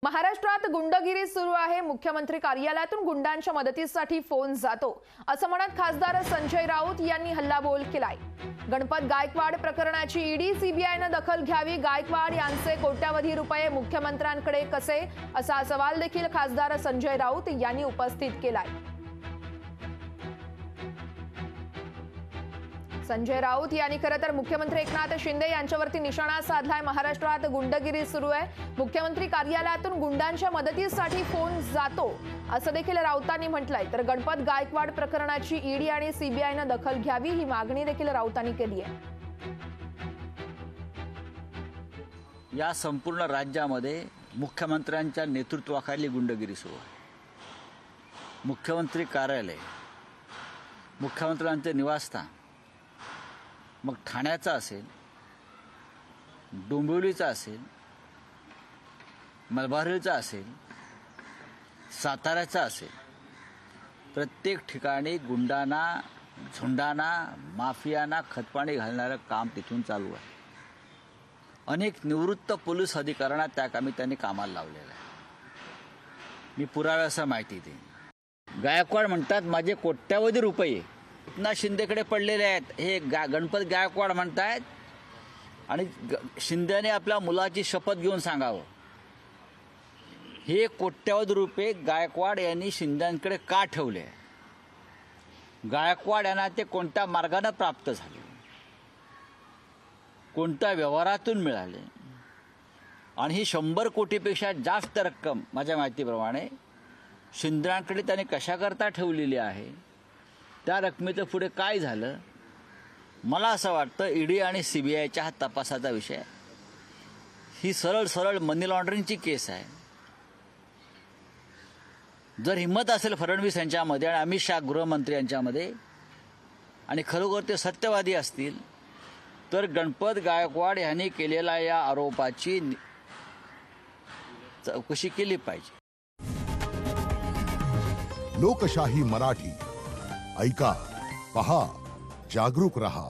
महाराष्ट्रात गुंडगिरी सुरू आहे। मुख्यमंत्री कार्यालयातून गुंडांच्या मदतीसाठी फोन जातो असं म्हणत खासदार संजय राऊत यांनी हल्लाबोल केलाय। गणपत गायकवाड प्रकरणाची ईडी सीबीआयने दखल घ्यावी। गायकवाड यांचे कोट्यावधी रुपये मुख्यमंत्र्यांकडे कसे असा सवाल देखील खासदार संजय राऊत यांनी उपस्थित केलाय। संजय राऊत यांनी खरं तर मुख्यमंत्री एकनाथ शिंदे यांच्यावरती निशाणा साधलाय। महाराष्ट्रात गुंडगिरी सुरू आहे। मुख्यमंत्री कार्यालयातून गुंडांच्या मदतीसाठी फोन जातो असं देखील राऊतांनी म्हटलंय। तर गणपत गायकवाड प्रकरणाची ईडी आणि सीबीआयने दखल घ्यावी ही मागणी देखील राऊतांनी केली आहे। या संपूर्ण राज्यामध्ये मुख्यमंत्र्यांच्या नेतृत्वाखाली गुंडगिरी सुरू आहे। मुख्यमंत्री कार्यालय, मुख्यमंत्र्यांचे निवासस्थान, मग ठाण्याचा असेल, डोंबिवलीचा असेल, मलबारीचा असेल, साताऱ्याचा असेल, प्रत्येक ठिकाणी गुंडांना, झुंडांना, माफियांना खतपाणी घालणारं काम तिथून चालू आहे। अनेक निवृत्त पोलीस अधिकाऱ्यांना त्या कामी त्यांनी कामाला लावलेलं आहे। मी पुराव्यासह माहिती देईन। गायकवाड म्हणतात माझे कोट्यावधी रुपये एकनाथ शिंदेकडे पडलेले आहेत। हे गणपत गायकवाड म्हणतायत आणि शिंदेने आपल्या मुलाची शपथ घेऊन सांगावं हे कोट्यावधी रुपये गायकवाड यांनी शिंदेकडे का ठेवले, गायकवाड यांना ते कोणत्या मार्गाने प्राप्त झाले, कोणत्या व्यवहारातून मिळाले आणि ही 100 कोटीपेक्षा जास्त रक्कम माझ्या माहितीप्रमाणे शिंदेकडे त्यांनी कशाकरता ठेवलेली आहे, त्या रकमेचं पुढे काय झालं। मला असं वाटतं ईडी आणि सीबीआयच्या हा तपासाचा विषय, ही सरळ मनी लॉन्ड्रिंगची केस आहे। जर हिंमत असेल फडणवीस यांच्यामध्ये आणि अमित शाह गृहमंत्री यांच्यामध्ये आणि खरोखर ते सत्यवादी असतील तर गणपत गायकवाड यांनी केलेल्या या आरोपाची चौकशी केली पाहिजे। लोकशाही मराठी ऐका, पहा, जागरूक रहा।